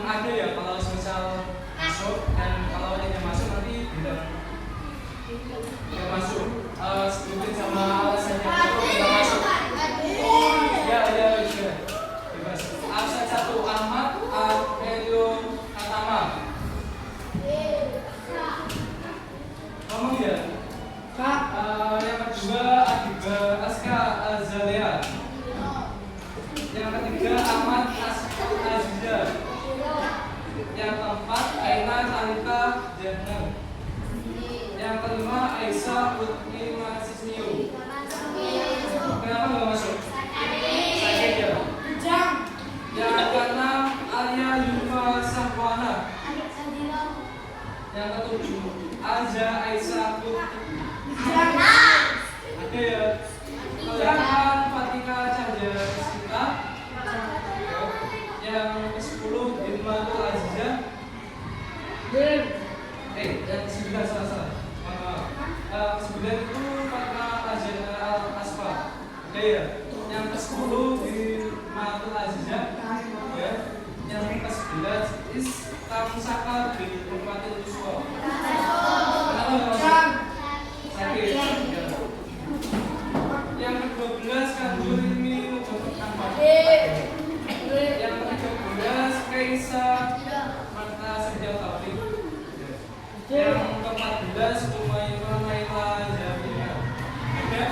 ada ya kalau misal masuk dan kalau tidak masuk nanti tidak masuk. Sebutin sama alasannya kalau tidak masuk. Ya bebas. Absen 1 Ahmad Amelio Atama. Ngomong ya. Yang kedua Adiba Aska Azalea. Yang ketiga Ahmad Aziza. Yang keempat Aina Talita Jahnar. Yang kelima Aisyah Putri Masisniu. Kenapa nggak masuk? Sakit ya? Yang keenam Alia Yufa Sahwana. Yang ketujuh Aza Aisyah Putri. Ada ya? Kelihatan Fatika Cahaya Sita. Yang ke-10 Hidmatul Azizah. Yang 9 salah. Maaf. 9 itu Fatika Azizah Al-Asfa. Oke ya. Yang ke-10 Hidmatul Azizah. Ya. Yang ke-11 Istamsaka bin Rumatil Uswa. Kenapa enggak? Sakit. Ya. Yang ke-12 Kanjur Ilmi Muhammad Ahmad. Yang ke-13 Kaisa Marta Sejal Taufik. Yang ke-14 Umayyah Naila Jamila. Ada?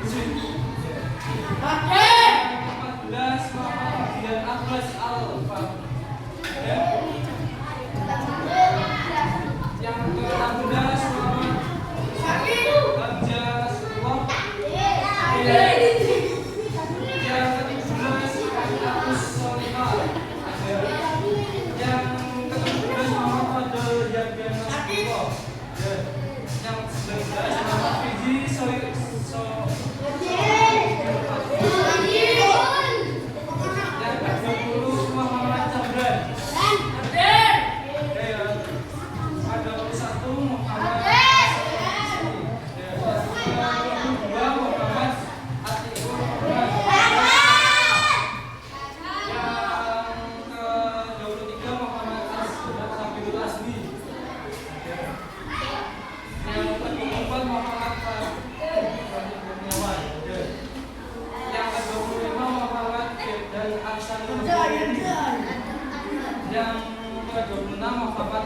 Izin. Yang ke-14 Muhammad Dian Abbas Al-Fahmi. Ada? Yang ke-16 Muhammad Hamzah Rasulullah. Yang ke-17 Agus Solihah. Ada. Yang ke-17 Muhammad Fadl Yadgan Rasulullah. Ada. Yang ke-19 Muhammad Fiji Yang ke-20 Muhammad Cabran. Ada. Ada 21 Muhammad yang ke-26 Muhammad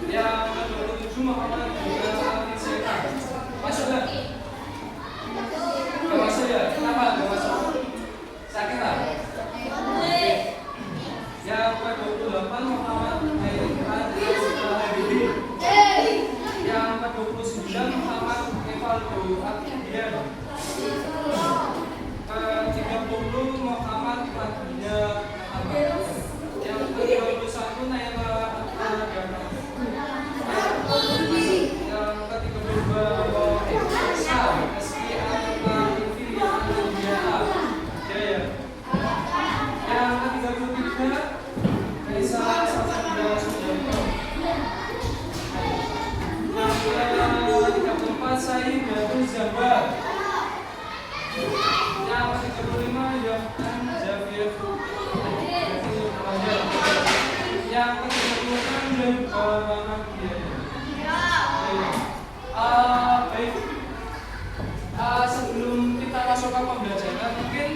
yang ke-27 Muhammad masuk gak? Gak masuk ya? Kenapa gak masuk? Sakit lah? Yang ke-28 Muhammad yang ke-29 Muhammad Evaldo Akdian. Ke-30 Muhammad Fadlia Ahmad. Yang ke-31 Naila Agama. Yang ke-32 Esa Eski Al-Tarifi Al-Jaya. Yang ke-33 Kaisa Sasabila Sujanto. Yang ke-34 Sayyid Abdul Jabbar. Yang ke-35 Yohan Zafir. Yang ke-36 Jabbar. Baik. Sebelum kita masuk ke pembelajaran, mungkin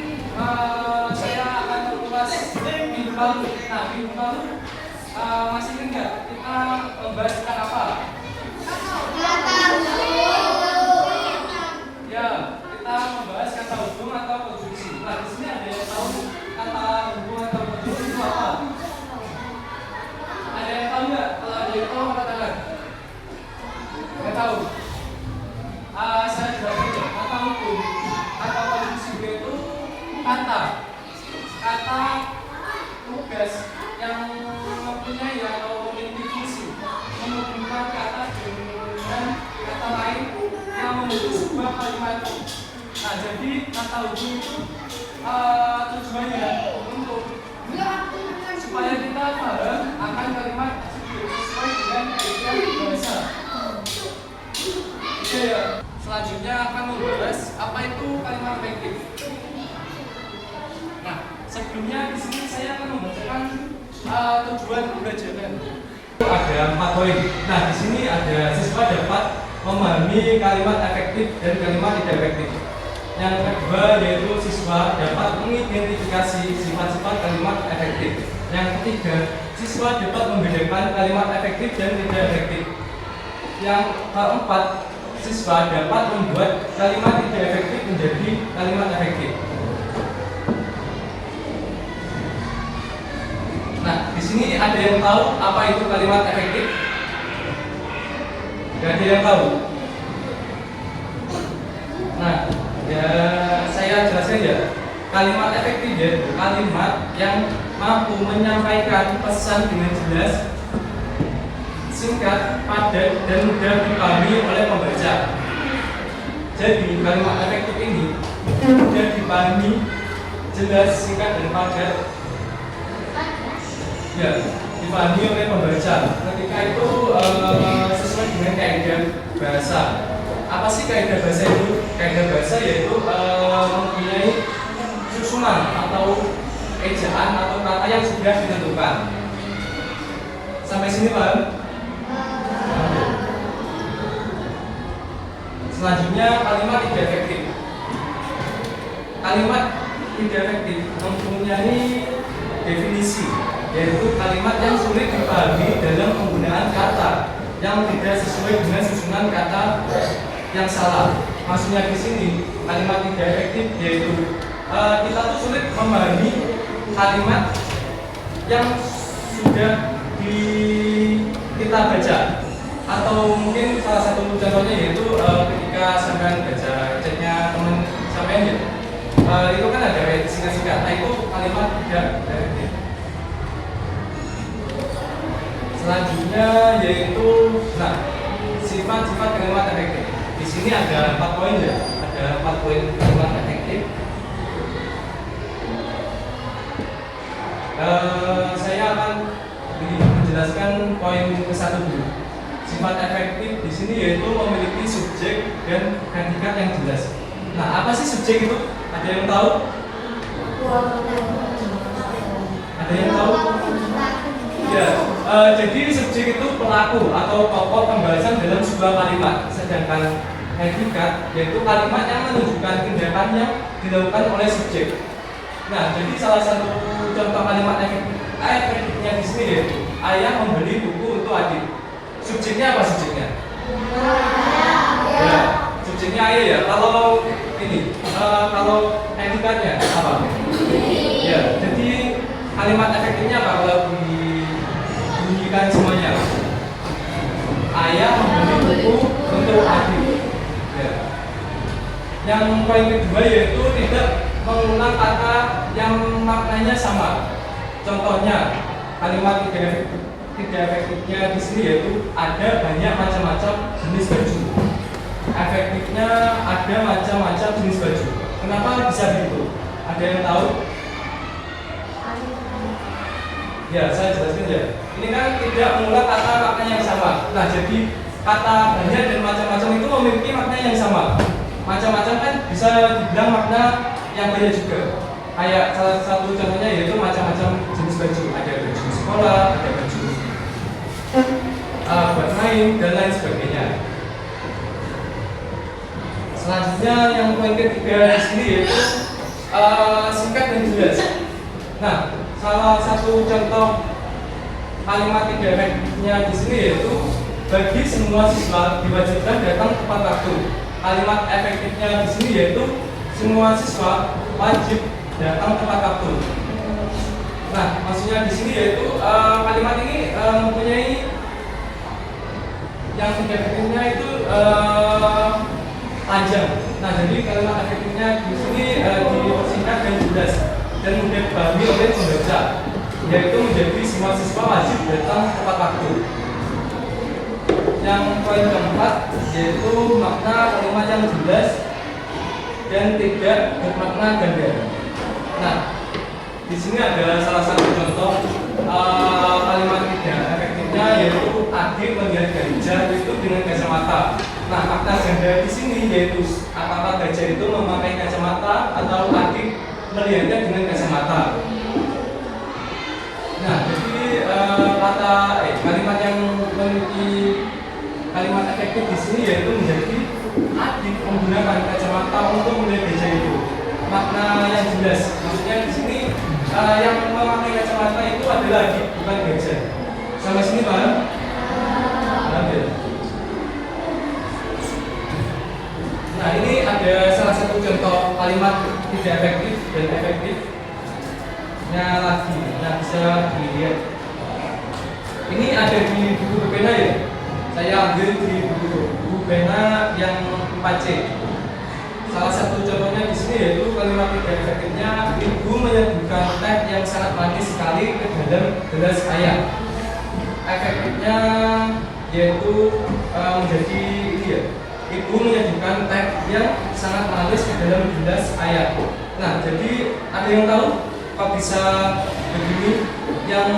saya akan mengulas minggu lalu. Nah, minggu lalu masih ingat nggak kita membahas tentang apa? Ya, kita membahas kata hubung atau konjungsi. Nah, di sini ada yang tahu kata hubung atau konjungsi itu apa? Ada yang tahu nggak? Kalau ada yang tahu, katakan. Nggak tahu. Saya jelasin ya. Kata hubung atau konjungsi itu kata tugas yang mempunyai atau memiliki fungsi menghubungkan kata dengan kata lain yang membentuk sebuah kalimat. Nah, jadi kata hubung itu tujuannya untuk supaya kita paham akan kalimat tersebut sesuai dengan kaidah bahasa. Oke ya. Selanjutnya akan membahas apa itu kalimat fiktif. Nah, sebelumnya di sini saya akan membacakan tujuan pembelajaran. Ada 4 poin. Nah, di sini ada siswa dapat memahami kalimat efektif dan kalimat tidak efektif. Yang kedua yaitu siswa dapat mengidentifikasi sifat-sifat kalimat efektif. Yang ketiga, siswa dapat membedakan kalimat efektif dan tidak efektif. Yang keempat, siswa dapat membuat kalimat tidak efektif menjadi kalimat efektif. Nah, di sini ada yang tahu apa itu kalimat efektif? Gak ada yang tahu. Nah, ya saya jelaskan ya. Kalimat efektif yaitu kalimat yang mampu menyampaikan pesan dengan jelas, singkat, padat, dan mudah dipahami oleh pembaca. Jadi kalimat efektif ini mudah dipahami, jelas, singkat, dan padat. Ya, dipahami oleh pembaca. Ketika itu sesuai dengan kaidah bahasa. Apa sih kaidah bahasa itu? Kaidah bahasa yaitu mempunyai susunan atau ejaan atau kata yang sudah ditentukan. Sampai sini paham? Selanjutnya kalimat tidak efektif. Kalimat tidak efektif mempunyai definisi, yaitu kalimat yang sulit dipahami dalam penggunaan kata yang tidak sesuai dengan susunan kata yang salah. Maksudnya di sini kalimat tidak efektif yaitu kita tuh sulit memahami kalimat yang sudah kita baca, atau mungkin salah satu contohnya yaitu ketika sampean baca chatnya teman sampean ya, itu kan ada singkat-singkat. Nah, itu kalimat tidak efektif. Selanjutnya yaitu sifat-sifat kalimat efektif. Di sini ada 4 poin ya, ada 4 poin kalimat efektif. Saya akan menjelaskan poin ke-1 dulu. Sifat efektif di sini yaitu memiliki subjek dan predikat yang jelas. Nah, apa sih subjek itu? Ada yang tahu? Ada yang tahu? Ya, jadi subjek itu pelaku atau pokok pembahasan dalam sebuah kalimat. Sedangkan predikat yaitu kalimat yang menunjukkan tindakan yang dilakukan oleh subjek. Nah, jadi salah satu contoh kalimat efektifnya di sini yaitu ayah membeli buku untuk adik. Subjeknya apa subjeknya? Ya, subjeknya ayah ya. Kalau ini, kalau predikatnya apa? Ya, jadi kalimat efektifnya apa kalau dibunyikan semuanya? Ayah membeli buku untuk adik. Ya. Yang poin kedua yaitu tidak mengulang kata yang maknanya sama. Contohnya kalimat tidak efektifnya di sini yaitu ada banyak macam-macam jenis baju. Efektifnya ada macam-macam jenis baju. Kenapa bisa begitu? Ada yang tahu? Ya, saya jelaskan ya. Ini kan tidak mengulang kata maknanya yang sama. Nah, jadi kata banyak dan macam-macam itu memiliki makna yang sama. Macam-macam kan bisa dibilang makna yang banyak juga. Kayak salah satu contohnya yaitu macam-macam jenis baju. Ada baju sekolah, ada baju buat main dan lain sebagainya. Selanjutnya yang poin ketiga di sini yaitu singkat dan jelas. Nah, salah satu contoh kalimat tidak efektifnya di sini yaitu bagi semua siswa diwajibkan datang tepat waktu. Kalimat efektifnya di sini yaitu semua siswa wajib datang tepat waktu. Nah, maksudnya di sini yaitu kalimat ini mempunyai yang tidak efektifnya itu panjang. Nah, jadi kalimat efektifnya di sini dipersingkat dan jelas dan mudah dipahami oleh pembaca, yaitu menjadi semua siswa wajib datang tepat waktu. Yang poin keempat yaitu makna kalimat yang jelas dan tidak bermakna ganda. Nah, di sini ada salah satu contoh kalimat tidak efektifnya yaitu adik melihat gajah itu dengan kacamata. Nah, makna ganda di sini yaitu apakah gajah itu memakai kacamata atau adik melihatnya dengan kacamata. efektif di sini yaitu menjadi adik menggunakan kacamata untuk melihat gajah itu. Makna yang jelas, maksudnya di sini yang memakai kacamata itu adalah adik, bukan gajah. Sampai sini paham? Paham ya? Nah, ini ada salah satu contoh kalimat tidak efektif dan efektifnya lagi. Nah, bisa dilihat. Ini ada di buku pena ya. Saya ambil di buku pena yang 4C. Salah satu contohnya di sini yaitu kalimat tidak efektifnya, ibu menyeduhkan teh yang sangat manis sekali ke dalam gelas air. Efektifnya yaitu menjadi ini ya. Ibu menyeduhkan teh yang sangat manis ke dalam gelas air. Nah, jadi ada yang tahu kok bisa begini? Yang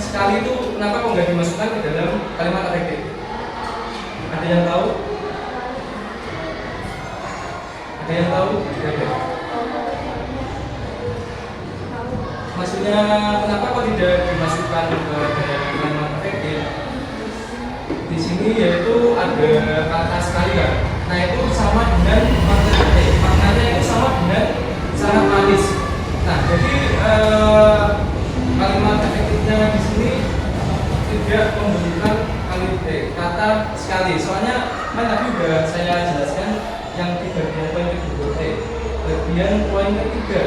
sekali itu kenapa kok nggak dimasukkan ke dalam kalimat efektif? Ada yang tahu? Ada yang tahu? Ada. Maksudnya kenapa kok tidak dimasukkan ke dalam kalimat efektif? Di sini yaitu ada kata sekali kan. Nah, itu sama dengan maknanya itu sama dengan sangat manis. Nah, jadi kalimat efektifnya di sini tidak membutuhkan kata sekali. Soalnya kan tadi sudah saya jelaskan yang di bagian poin kedua, bagian poin ketiga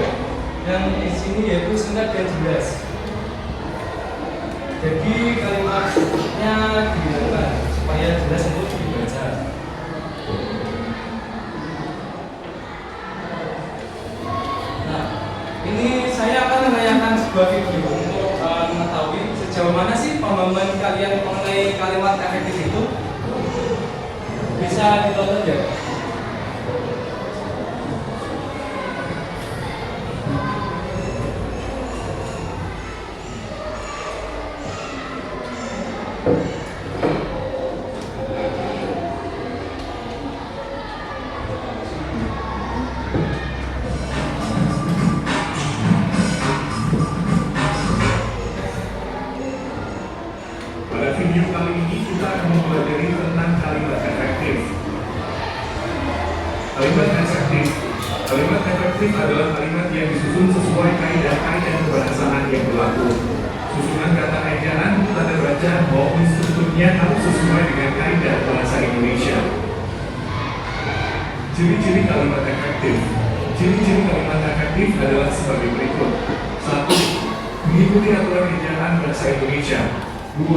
yang di sini yaitu singkat dan jelas. Jadi kalimatnya dihilangkan supaya jelas untuk dibaca. Nah, ini saya akan menanyakan sebuah video untuk mengetahui sejauh mana sih pemahaman kalian mengenai kalimat efektif itu. Bisa ditonton ya? Pada video kali ini kita akan mempelajari tentang kalimat efektif. Kalimat efektif adalah kalimat yang disusun sesuai kaidah-kaidah kebahasaan yang berlaku. Susunan kata ejaan, tanda baca, maupun strukturnya harus sesuai dengan kaidah bahasa Indonesia. Ciri-ciri kalimat efektif. Ciri-ciri kalimat efektif adalah sebagai berikut. 1. Mengikuti aturan ejaan bahasa Indonesia. 2.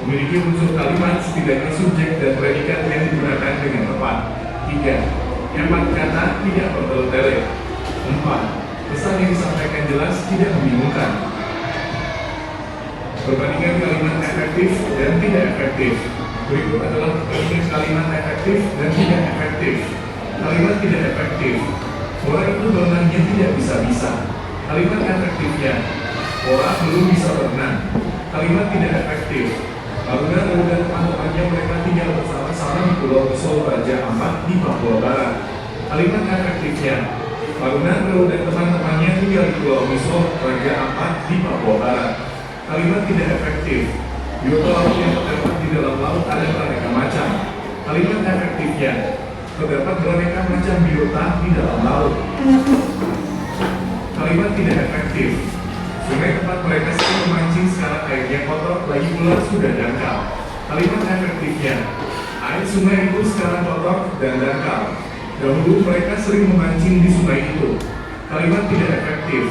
Memiliki unsur kalimat setidaknya subjek dan predikat yang digunakan dengan tepat. 3. Hemat kata, tidak bertele-tele. 4. Pesan yang disampaikan jelas, tidak membingungkan. Perbandingan kalimat efektif dan tidak efektif. Berikut adalah perbandingan kalimat efektif dan tidak efektif. Kalimat tidak efektif. Orang itu berenangnya tidak bisa-bisa. Kalimat efektifnya. Orang belum bisa berenang. Kalimat tidak efektif. Karena dan teman-temannya mereka tinggal bersama-sama di Pulau Misol Raja Ampat di Papua Barat. Kalimat efektifnya. Karena dan teman-temannya tinggal di Pulau Misol Raja Ampat di Papua Barat. Kalimat tidak efektif. Biota laut yang terdapat di dalam laut ada beraneka macam. Kalimat efektifnya. Terdapat beraneka macam biota di dalam laut. Kalimat tidak efektif. Sungai tempat mereka sering memancing sekarang airnya kotor, lagi pula sudah dangkal. Kalimat efektifnya. Air sungai itu sekarang kotor dan dangkal. Dahulu mereka sering memancing di sungai itu. Kalimat tidak efektif.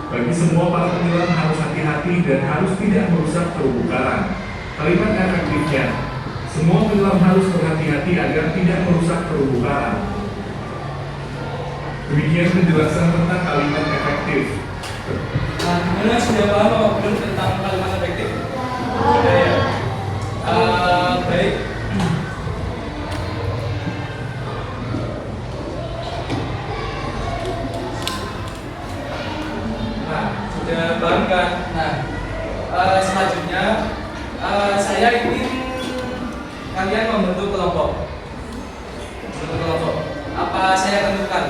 Bagi semua para penyelam harus hati-hati dan harus tidak merusak terumbu karang. Kalimat efektifnya. Semua penyelam harus berhati-hati agar tidak merusak terumbu karang. Demikian penjelasan tentang kalimat efektif. Nah, gimana sudah paham apa belum tentang kalimat efektif? Sudah ya? Baik. Nah, sudah paham kan? Nah, selanjutnya saya ingin kalian membentuk kelompok. Apa saya tentukan?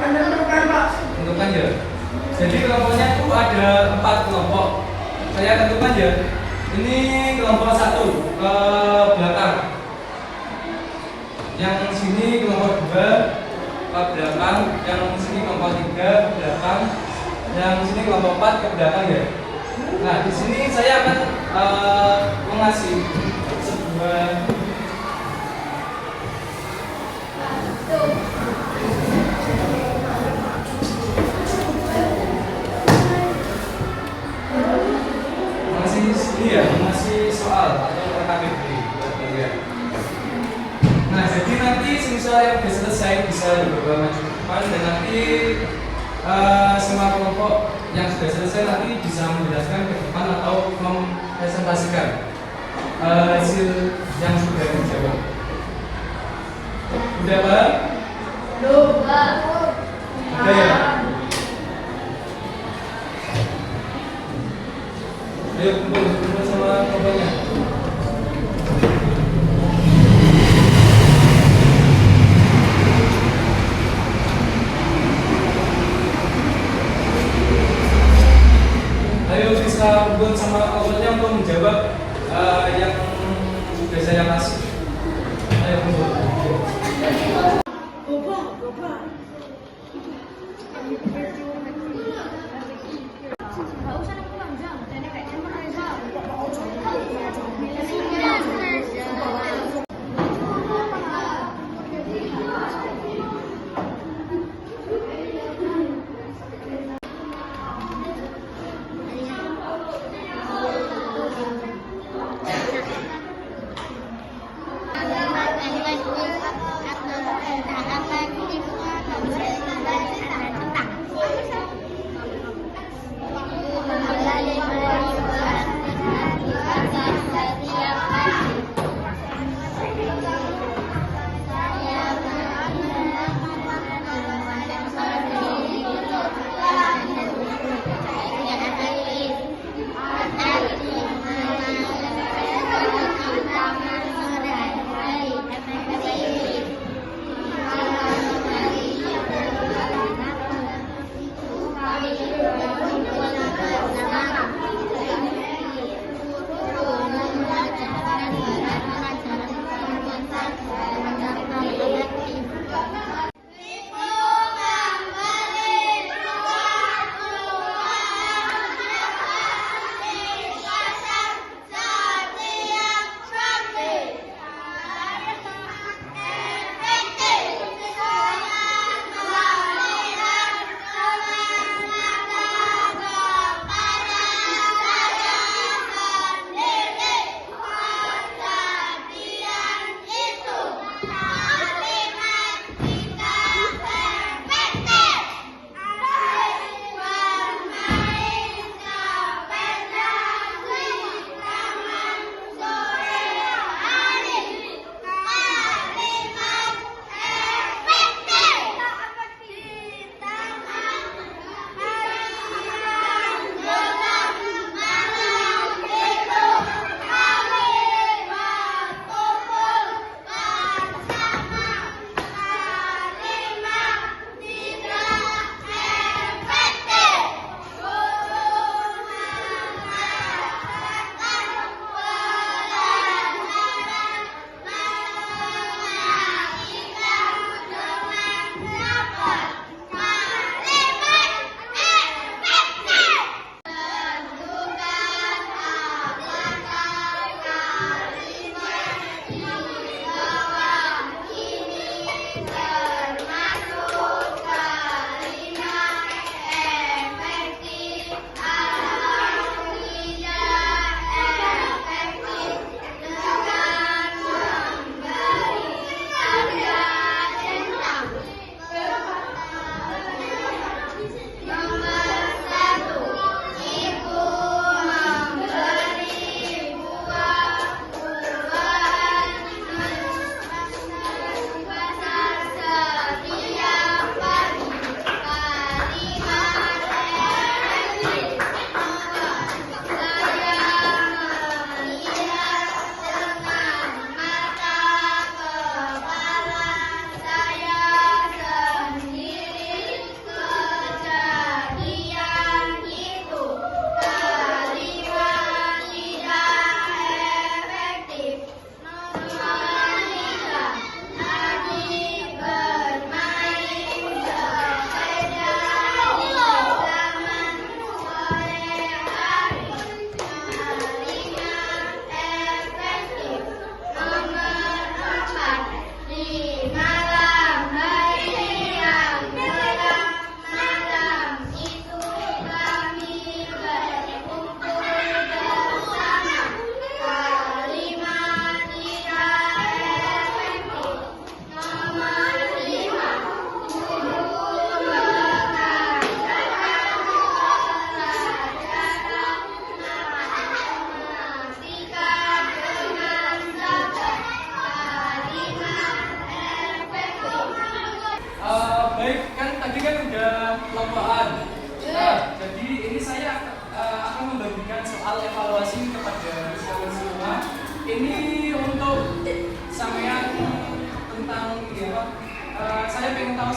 Tentukan, Pak. Tentukan ya. Jadi kelompoknya itu ada 4 kelompok. Saya tentukan ya. Ini kelompok 1 ke belakang. Yang sini kelompok 2 ke belakang. Yang sini kelompok 3 ke belakang. Yang sini kelompok 4 ke belakang ya. Nah, di sini saya akan mengasih sebuah mengasih soal atau RKBB buat kalian. Nah, jadi nanti semisal yang sudah selesai bisa dibawa maju ke depan dan nanti semua kelompok yang sudah selesai nanti bisa menjelaskan ke depan atau mempresentasikan hasil yang sudah dijawab. Udah Pak? Udah ya? Ayo kumpul sama kelompoknya. Ayo bisa kumpul sama kelompoknya untuk menjawab yang sudah saya kasih. Ayo kumpul.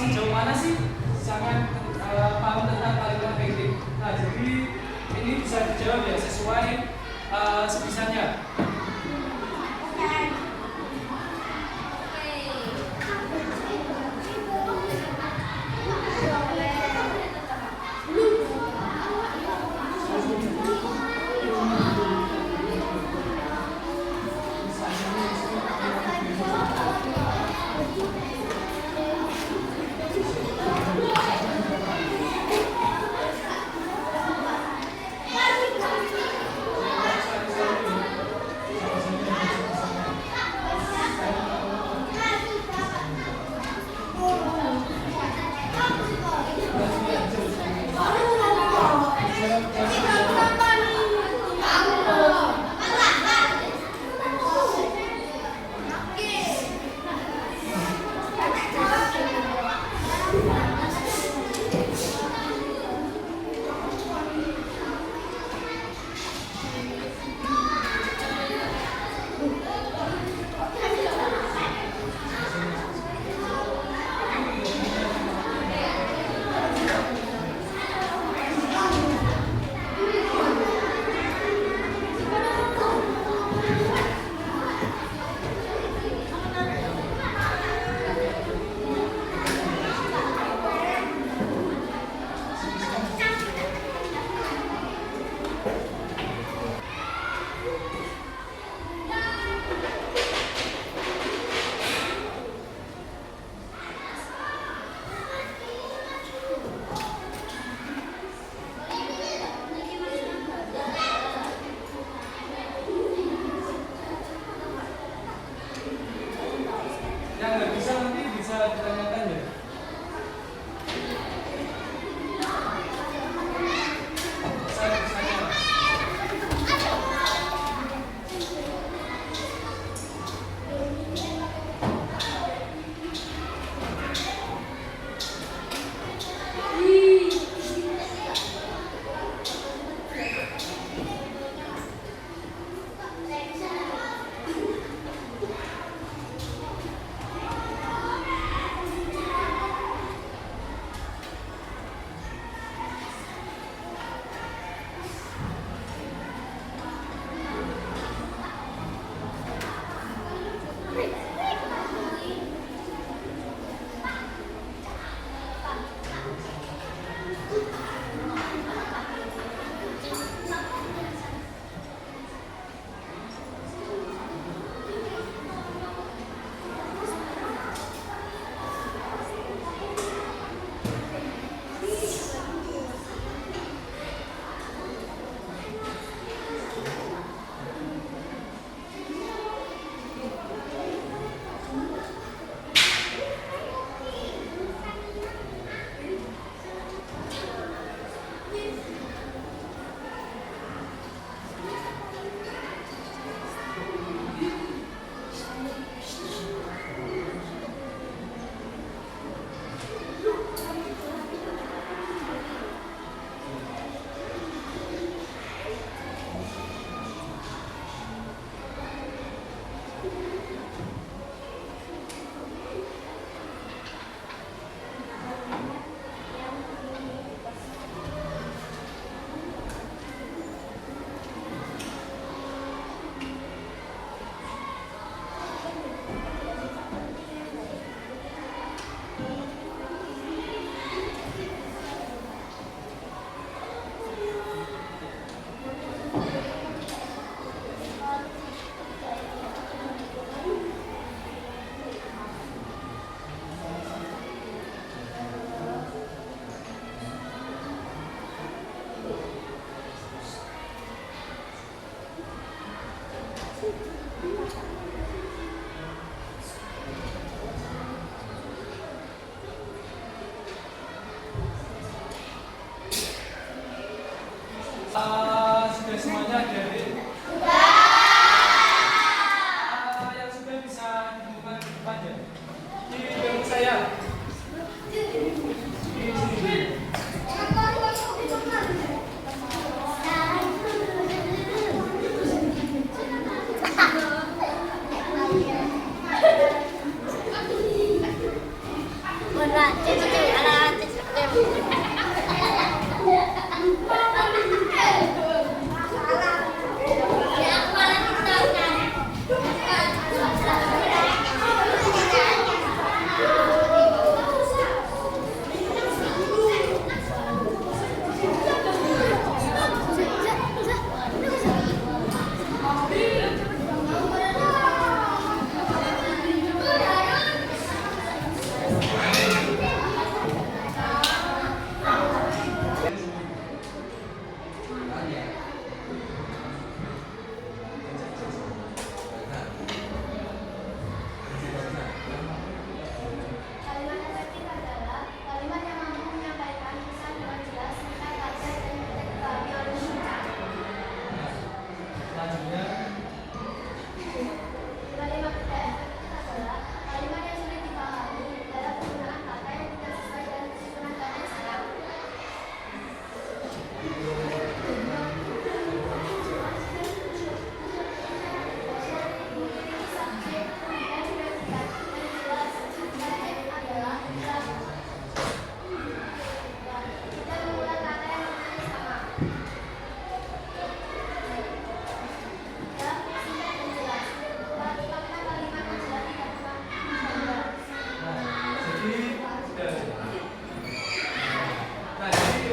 sejauh mana sih sangat paham tentang kalimat efektif. Nah, jadi ini bisa dijawab ya sesuai sebisanya.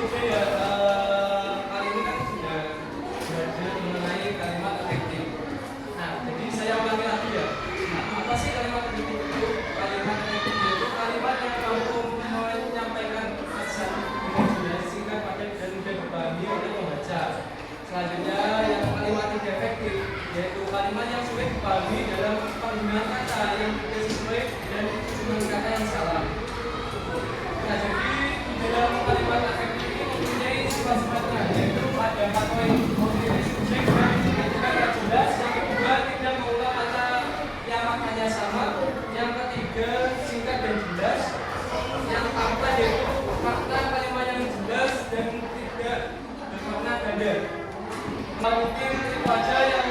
oke ya, kali ini kan sudah belajar mengenai kalimat efektif. Nah, jadi saya ulangi lagi ya. Nah, apa sih kalimat efektif itu? Kalimat efektif itu kalimat yang mampu menyampaikan pesan dengan jelas, singkat, padat, dan mudah dipahami oleh pembaca. Selanjutnya yang kalimat tidak efektif, yaitu kalimat yang sulit dipahami dalam penggunaan kata yang tidak sesuai dan penggunaan kata yang salah. Nah, jadi di dalam kalimat efektif ini mempunyai sifat-sifatnya, yaitu ada kata yang memiliki subjek dan ketika yang jelas, yang kedua tidak mengulang kata yang maknanya sama, yang ketiga singkat dan jelas, yang keempat yaitu makna kalimat yang jelas dan tidak bermakna ganda. Mungkin itu aja yang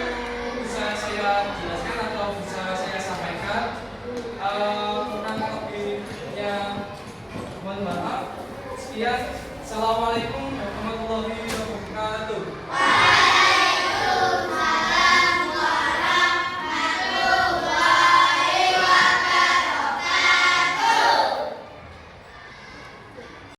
bisa saya jelaskan atau bisa saya sampaikan. Kurang lebihnya mohon maaf. Sekian. Assalamualaikum warahmatullahi wabarakatuh.